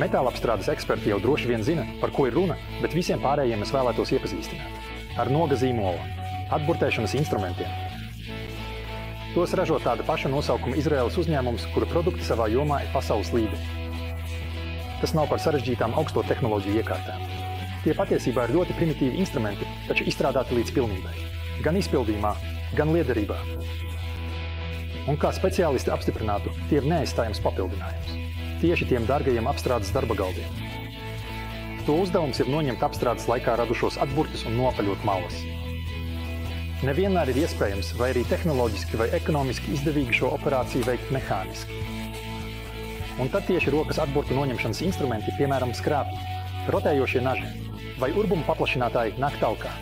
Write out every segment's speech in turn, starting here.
Metālapstrādes eksperti jau droši vien zina, par ko ir runa, bet visiem pārējiem es vēlētos iepazīstināt. Ar noga zīmola, atburtēšanas instrumentiem. Tos ražo tāda paša nosaukuma Izraēlas uzņēmums, kura produkti savā jomā ir pasaules līderi. Tas nav par sarežģītām augsto tehnoloģiju iekārtām. Tie patiesībā ir ļoti primitīvi instrumenti, taču izstrādāti līdz pilnībai. Gan izpildījumā, gan liederībā. Un kā speciālisti apstiprinātu, tie ir neaizstājams papildinājums. Tieši tiem dārgajiem apstrādes darba galdiem. To uzdevums ir noņemt apstrādes laikā radušos atburtus un nopaļot malas. Nevienmēr ir iespējams, vai arī tehnoloģiski vai ekonomiski izdevīgi šo operāciju veikt mehāniski. Un tad tieši rokas atburtu noņemšanas instrumenti, piemēram, skrāpji, rotējošie naži vai urbumu paplašinātāji nāk talkā.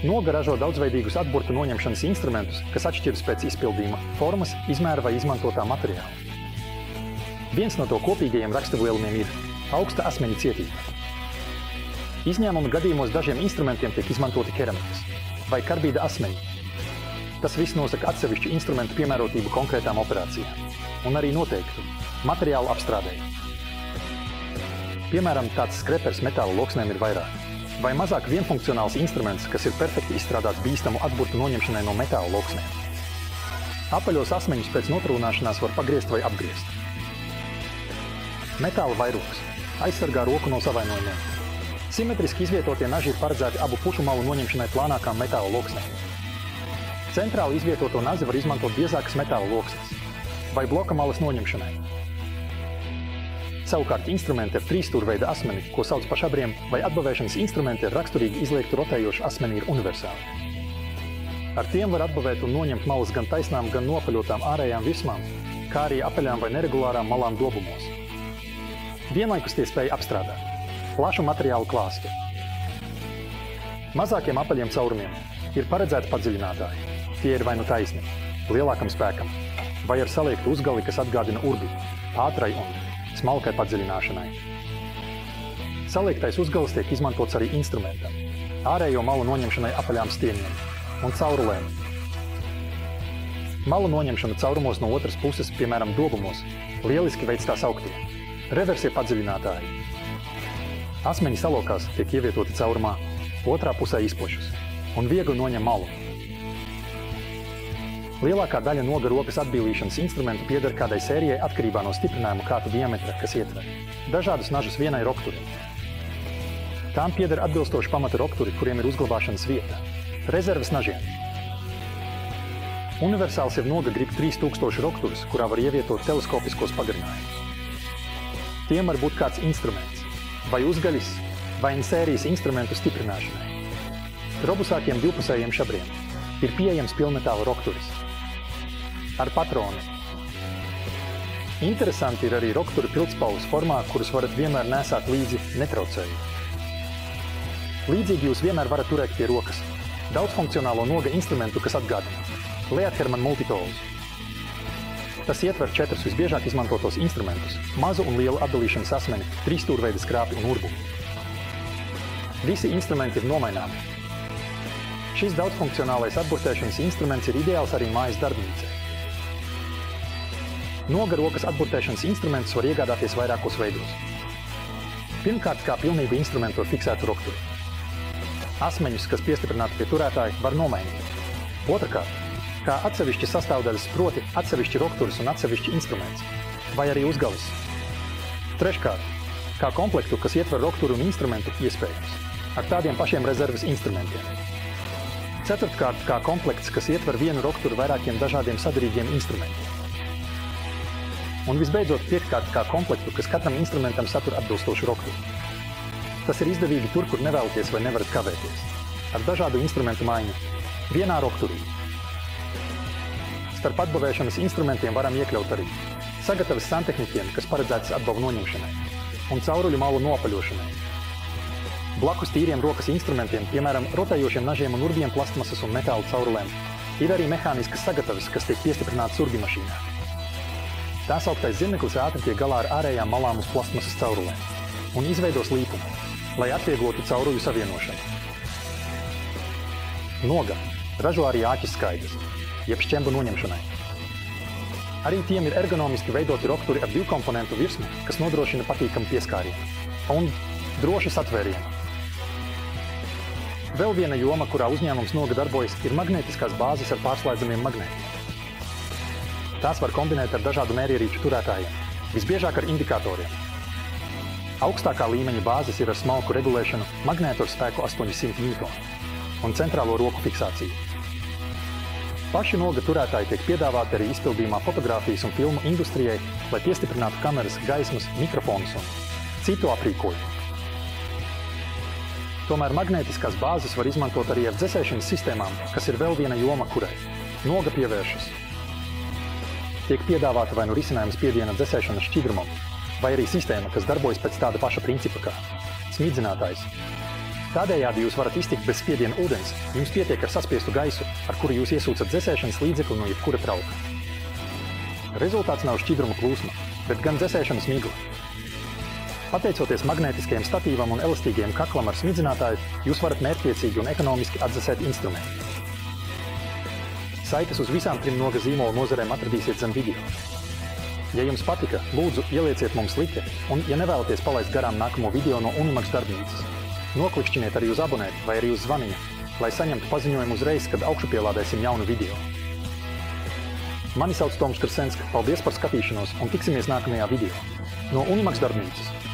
Noga ražo daudzveidīgus atburtu noņemšanas instrumentus, kas atšķiras pēc izpildījuma, formas, izmēra vai izmantotā materiāla. Viens no to kopīgajiem raksturlielumiem ir augsta asmeņa cietība. Izņēmuma gadījumos dažiem instrumentiem tiek izmantoti keramikas vai karbīda asmeņi. Tas viss nosaka atsevišķu instrumentu piemērotību konkrētām operācijām un arī noteiktu materiālu apstrādēju. Piemēram, tāds skrepers metāla loksnēm ir vairāk vai mazāk vienfunkcionāls instruments, kas ir perfekti izstrādāts bīstamu atburtu noņemšanai no metāla loksnēm. Apaļos asmeņus pēc notrūnāšanās var pagriezt vai apgriezt. Metāla vairogs aizsargā roku no savainojumiem. Simetriski izvietotie naži ir paredzēti abu pušu malu noņemšanai plānākām metāla loksnēm. Centrāli izvietoto nazi var izmantot biezākas metāla loksnes vai bloka malas noņemšanai. Savukārt instrumenti ar trīsstūrveida asmeni, ko sauc par šabriem, vai atbavēšanas instrumenti ar raksturīgi izliektu rotējošu asmeni ir universāli. Ar tiem var atbavēt un noņemt malas gan taisnām, gan nopaļotām ārējām virsmām, kā arī apaļām vai neregulārām malām dobumos. Vienlaikus tie spēja apstrādāt plašu materiālu klāstu. Mazākiem apaļiem caurumiem ir paredzēti padziļinātāji. Tie ir vai nu taisni, lielākam spēkam, vai ar saliektu uzgali, kas atgādina urbi, ātrai un smalkai padziļināšanai. Saliektais uzgalis tiek izmantots arī instrumentam, ārējo malu noņemšanai apaļām stiemiem un caurulēm. Malu noņemšana caurumos no otras puses, piemēram, dobumos, lieliski veids tās augtie. Reversie padziļinātāji. Asmeņi salokās tiek ievietoti caurumā, otrā pusē izplešas un viegli noņem malu. Lielākā daļa noga rokas atbīlīšanas instrumentu pieder kādai sērijai atkarībā no stiprinājuma kāta diametra, kas ietver dažādus nažus vienai rokturim. Tām pieder atbilstoši pamata rokturi, kuriem ir uzglabāšanas vieta, rezerves nažiem. Universāls ir noga grip 3000 rokturis, kurā var ievietot teleskopiskos pagarinājumus. Tiem var būt kāds instruments, vai uzgaļis, vai sērijas instrumentu stiprināšanai. Robusākiem divpusējiem šabriem ir pieejams pilnmetāla rokturis ar patronu. Interesanti ir arī rokturi pildspalvas formā, kurus varat vienmēr nesāt līdzi netraucējot. Līdzīgi jūs vienmēr varat turēt pie rokas daudzfunkcionālo noga instrumentu, kas atgādina Leatherman multitolus. Tas ietver 4 visbiežāk izmantotos instrumentus – mazu un lielu atdalīšanas asmeni, trīsstūrveida skrāpi un urbumu. Visi instrumenti ir nomaināmi. Šis daudzfunkcionālais atburtēšanas instruments ir ideāls arī mājas darbnīcai. Noga rokas atburtēšanas instrumentus var iegādāties vairākos veidos. Pirmkārt, kā pilnīgu instrumentu ar fiksētu rokturi. Asmeņus, kas piestiprināti pie turētāja, var nomainīt. Otrakārt, kā atsevišķi sastāvdaļas, proti atsevišķi rokturis un atsevišķi instruments, vai arī uzgalis. Treškārt, kā komplektu, kas ietver rokturu un instrumentu, iespējams, ar tādiem pašiem rezerves instrumentiem. Ceturtkārt, kā komplekts, kas ietver vienu rokturu vairākiem dažādiem sadarīgiem instrumentiem. Un visbeidzot, piektkārt, kā komplektu, kas katram instrumentam satur atbilstošu rokturu. Tas ir izdevīgi tur, kur nevēlaties vai nevarat kavēties. Ar dažādu instrumentu maiņu vienā rokturī. Starp atbavēšanas instrumentiem varam iekļaut arī sagatāves santehnikiem, kas paredzētas atbavu noņemšanai un cauruļu malu nopaļošanai. Blakus tīriem rokas instrumentiem, piemēram, rotējošiem nažiem un urbiem plastmasas un metāla caurulēm, ir arī mehāniskas sagatāves, kas tiek piestiprinātas urbi mašīnā. Tā sauktais zirneklis ātri tiek galā ar ārējām malām uz plastmasas caurulēm un izveidos līpumu, lai atvieglotu cauruļu savienošanu. Noga ražo arī āķis skaidrs, jeb šķembu noņemšanai. Arī tiem ir ergonomiski veidoti rokturi ar 2 komponentu virsmu, kas nodrošina patīkamu pieskārienu un droši satvērienu. Vēl viena joma, kurā uzņēmums Noga darbojas, ir magnētiskās bāzes ar pārslēdzamiem magnētiem. Tās var kombinēt ar dažādu mērierīču turētājiem, visbiežāk ar indikatoriem. Augstākā līmeņa bāzes ir ar smalku regulēšanu, magnētoru spēku 800 N un centrālo roku fiksāciju. Paši Noga turētāji tiek piedāvāti arī izpildījumā fotogrāfijas un filmu industrijai, lai piestiprinātu kameras, gaismas, mikrofonus un citu aprīkojumu. Tomēr magnētiskās bāzes var izmantot arī ar dzesēšanas sistēmām, kas ir vēl viena joma, kurai Noga pievēršas. Tiek piedāvāta vai nu risinājuma spiediena dzesēšanas šķidrumam, vai arī sistēma, kas darbojas pēc tāda paša principa kā smidzinātājs. Tādējādi jūs varat iztikt bez spiediena ūdens, jums pietiek ar saspiestu gaisu, ar kuru jūs iesūcat dzesēšanas līdzekli no jebkura trauka. Rezultāts nav šķidruma plūsma, bet gan dzesēšanas migla. Pateicoties magnētiskajam statīvam un elastīgajam kaklam ar smidzinātāju, jūs varat mērķtiecīgi un ekonomiski atdzesēt instrumentu. Saites uz visām 3 Noga zīmola nozarēm atradīsiet zem video. Ja jums patika, lūdzu ielieciet mums like, un ja nevēlaties palaist garām nākamo video no Unimax darbnīcas, noklikšķiniet arī uz abonēt vai arī uz zvaniņu, lai saņemtu paziņojumu uzreiz, kad augšupielādēsim jaunu video. Mani sauc Toms Krsenska, paldies par skatīšanos un tiksimies nākamajā video. No Unimax darbnīcas.